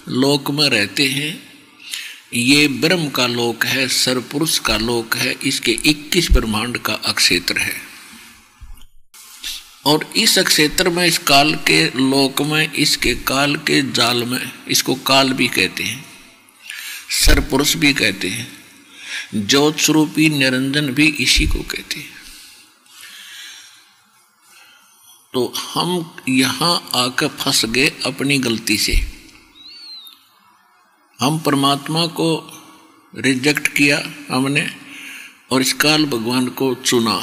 लोक में रहते हैं। ये ब्रह्म का लोक है, सरपुरुष का लोक है, इसके 21 ब्रह्मांड का अक्षेत्र है। और इस अक्षेत्र में, इस काल के लोक में, इसके काल के जाल में, इसको काल भी कहते हैं, सरपुरुष भी कहते हैं, ज्योत स्वरूपी निरंजन भी इसी को कहते हैं। तो हम यहां आकर फंस गए अपनी गलती से। हम परमात्मा को रिजेक्ट किया हमने और इस काल भगवान को चुना।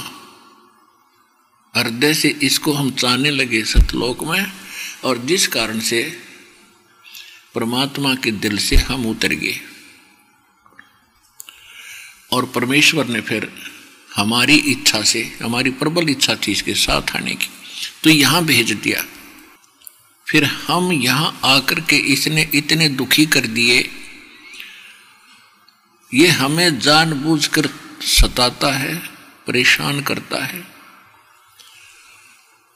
हृदय से इसको हम चाहने लगे सतलोक में, और जिस कारण से परमात्मा के दिल से हम उतर गए। और परमेश्वर ने फिर हमारी इच्छा से, हमारी प्रबल इच्छा थी इसके साथ आने की, तो यहाँ भेज दिया। फिर हम यहाँ आकर के इसने इतने दुखी कर दिए। ये हमें जानबूझकर सताता है, परेशान करता है।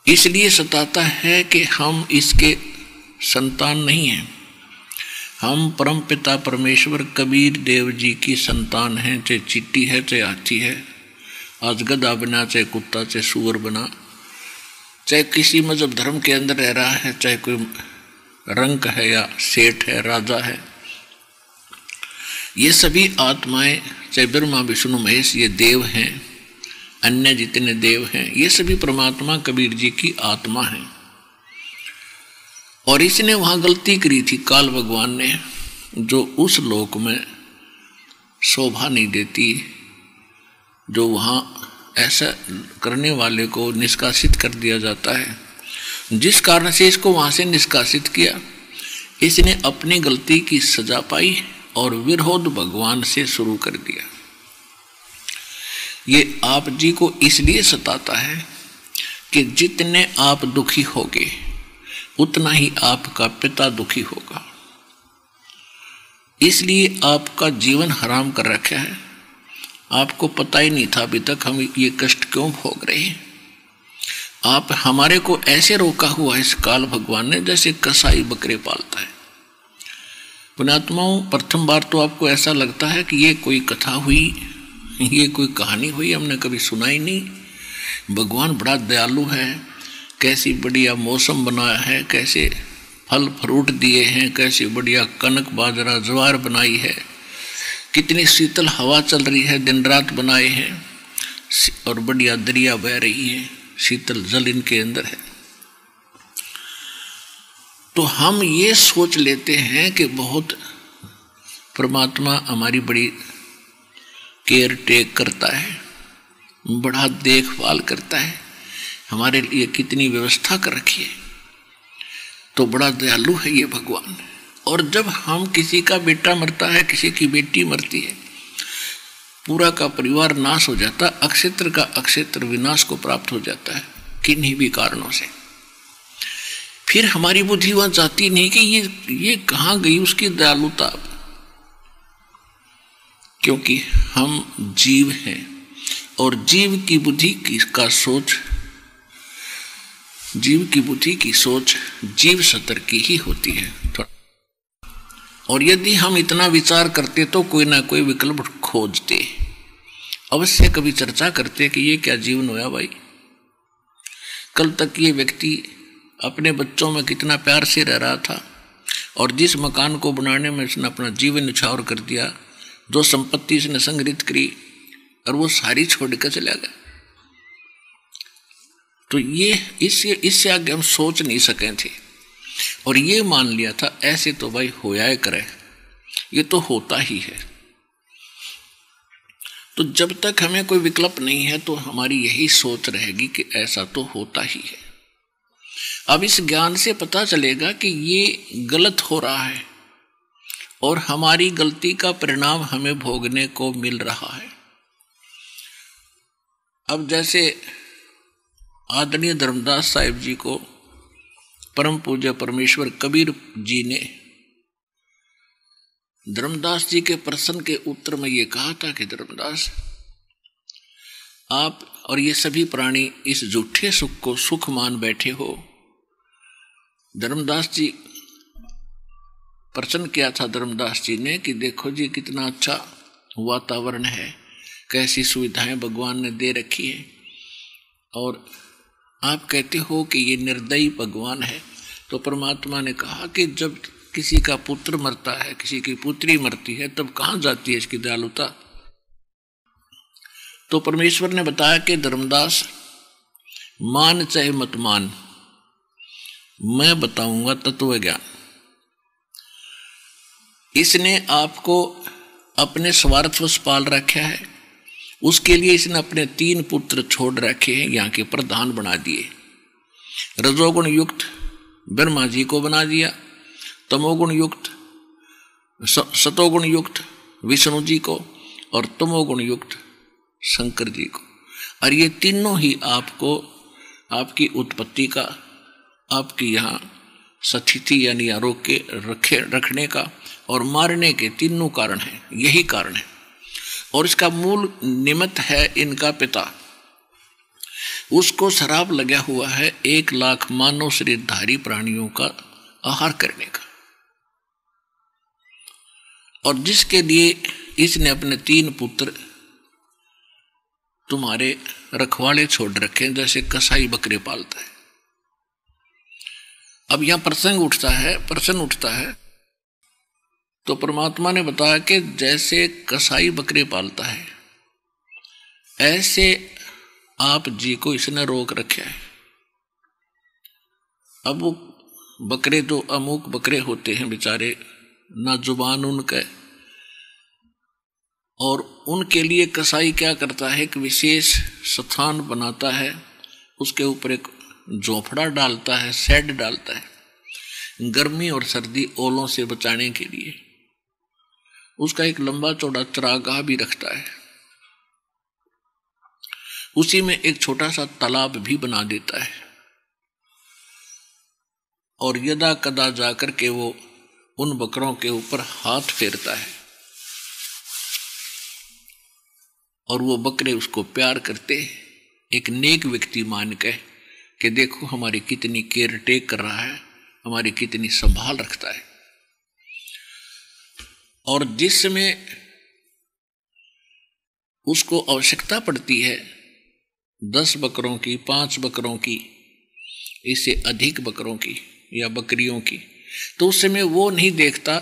इसलिए सताता है कि हम इसके संतान नहीं हैं। हम परम पिता परमेश्वर कबीर देव जी की संतान हैं। चाहे चींटी है, चाहे हाथी है, आज गधा बना, चाहे कुत्ता, चाहे सूअर बना, चाहे किसी मजहब धर्म के अंदर रह रहा है, चाहे कोई रंक है या सेठ है, राजा है, ये सभी आत्माएं, चाहे ब्रह्मा विष्णु महेश, ये देव हैं, अन्य जितने देव हैं, ये सभी परमात्मा कबीर जी की आत्मा हैं। और इसने वहां गलती करी थी, काल भगवान ने, जो उस लोक में शोभा नहीं देती, जो वहां ऐसा करने वाले को निष्कासित कर दिया जाता है। जिस कारण से इसको वहां से निष्कासित किया, इसने अपनी गलती की सजा पाई और विरोध भगवान से शुरू कर दिया। ये आप जी को इसलिए सताता है कि जितने आप दुखी होगे उतना ही आपका पिता दुखी होगा। इसलिए आपका जीवन हराम कर रखा है। आपको पता ही नहीं था अभी तक हम ये कष्ट क्यों भोग रहे हैं। आप हमारे को ऐसे रोका हुआ इस काल भगवान ने जैसे कसाई बकरे पालता है। पुण्यात्माओं, प्रथम बार तो आपको ऐसा लगता है कि ये कोई कथा हुई, ये कोई कहानी हुई, हमने कभी सुना ही नहीं। भगवान बड़ा दयालु है, कैसी बढ़िया मौसम बनाया है, कैसे फल फ्रूट दिए हैं, कैसी बढ़िया कनक बाजरा ज्वार बनाई है, कितनी शीतल हवा चल रही है, दिन रात बनाए हैं, और बढ़िया दरिया बह रही है, शीतल जल इनके अंदर है। तो हम ये सोच लेते हैं कि बहुत परमात्मा हमारी बड़ी केयर टेक करता है, बड़ा देखभाल करता है, हमारे लिए कितनी व्यवस्था कर रखी है, तो बड़ा दयालु है ये भगवान। और जब हम किसी का बेटा मरता है, किसी की बेटी मरती है, पूरा का परिवार नाश हो जाता, अक्षेत्र का अक्षेत्र विनाश को प्राप्त हो जाता है किन्हीं भी कारणों से। फिर हमारी बुद्धि वहां जाती नहीं कि ये कहाँ गई उसकी दयालुता, क्योंकि हम जीव हैं और जीव की बुद्धि की सोच जीव स्तर की ही होती है। और यदि हम इतना विचार करते तो कोई ना कोई विकल्प खोजते, अवश्य कभी चर्चा करते कि ये क्या जीवन हुआ भाई। कल तक ये व्यक्ति अपने बच्चों में कितना प्यार से रह रहा था, और जिस मकान को बनाने में इसने अपना जीवन न्यौछावर कर दिया, जो संपत्ति इसने संग्रहित करी, और वो सारी छोड़ कर चला गया। तो ये इससे आगे हम सोच नहीं सके थे, और ये मान लिया था ऐसे तो भाई होया करे, ये तो होता ही है। तो जब तक हमें कोई विकल्प नहीं है तो हमारी यही सोच रहेगी कि ऐसा तो होता ही है। अब इस ज्ञान से पता चलेगा कि ये गलत हो रहा है और हमारी गलती का परिणाम हमें भोगने को मिल रहा है। अब जैसे आदरणीय धर्मदास साहिब जी को परम पूज्य परमेश्वर कबीर जी ने धर्मदास जी के प्रश्न के उत्तर में ये कहा था कि धर्मदास, आप और ये सभी प्राणी इस झूठे सुख को सुख मान बैठे हो। धर्मदास जी प्रसन्न किया था धर्मदास जी ने कि देखो जी कितना अच्छा वातावरण है, कैसी सुविधाएं भगवान ने दे रखी है, और आप कहते हो कि ये निर्दयी भगवान है। तो परमात्मा ने कहा कि जब किसी का पुत्र मरता है, किसी की पुत्री मरती है, तब कहाँ जाती है इसकी दयालुता। तो परमेश्वर ने बताया कि धर्मदास मान चाहे मत मान, मैं बताऊंगा तत्व ज्ञान। इसने आपको अपने स्वार्थवश पाल रखा है, उसके लिए इसने अपने 3 पुत्र छोड़ रखे हैं, यहाँ के प्रधान बना दिए। रजोगुण युक्त ब्रह्मा जी को बना दिया, तमोगुण युक्त सतोगुण युक्त विष्णु जी को, और तमोगुण युक्त शंकर जी को। और ये तीनों ही आपको आपकी उत्पत्ति का, आपकी यहाँ स्थिति यानी आरोग्य के रखने का और मारने के तीनों कारण हैं, यही कारण है। और इसका मूल निमित्त है इनका पिता, उसको शराब लगा हुआ है 1 लाख मानव शरीरधारी प्राणियों का आहार करने का, और जिसके लिए इसने अपने 3 पुत्र तुम्हारे रखवाले छोड़ रखे, जैसे कसाई बकरे पालता है। अब यहां प्रश्न उठता है तो परमात्मा ने बताया कि जैसे कसाई बकरे पालता है, ऐसे आप जी को इसने रोक रखा है। अब वो बकरे तो अमुक बकरे होते हैं बेचारे, ना जुबान उनका, और उनके लिए कसाई क्या करता है, एक विशेष स्थान बनाता है, उसके ऊपर एक झोपड़ा डालता है, शेड डालता है, गर्मी और सर्दी ओलों से बचाने के लिए। उसका एक लंबा चौड़ा चरागाह भी रखता है, उसी में एक छोटा सा तालाब भी बना देता है, और यदा कदा जाकर के वो उन बकरों के ऊपर हाथ फेरता है, और वो बकरे उसको प्यार करते, एक नेक व्यक्ति मान के कि देखो हमारी कितनी केयर टेक कर रहा है, हमारी कितनी संभाल रखता है। और जिसमें उसको आवश्यकता पड़ती है 10 बकरों की, 5 बकरों की, इससे अधिक बकरों की या बकरियों की, तो उस समय वो नहीं देखता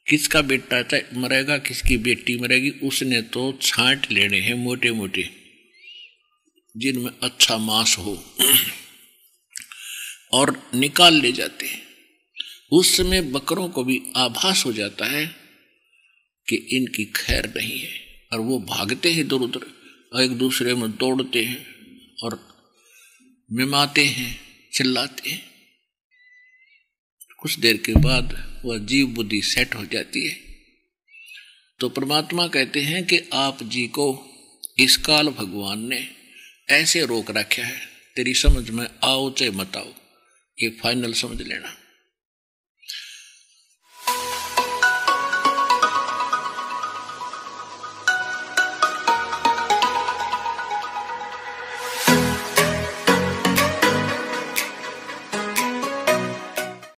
किसका बेटा मरेगा, किसकी बेटी मरेगी। उसने तो छांट लेने हैं मोटे मोटे, जिनमें अच्छा मांस हो, और निकाल ले जाते हैं। उस समय बकरों को भी आभास हो जाता है कि इनकी खैर नहीं है, और वो भागते हैं इधर उधर, एक दूसरे में दौड़ते हैं और मिमाते हैं, चिल्लाते हैं। कुछ देर के बाद वह जीव बुद्धि सेट हो जाती है। तो परमात्मा कहते हैं कि आप जी को इस काल भगवान ने ऐसे रोक रखा है, तेरी समझ में आओ चाहे मत आओ, ये फाइनल समझ लेना।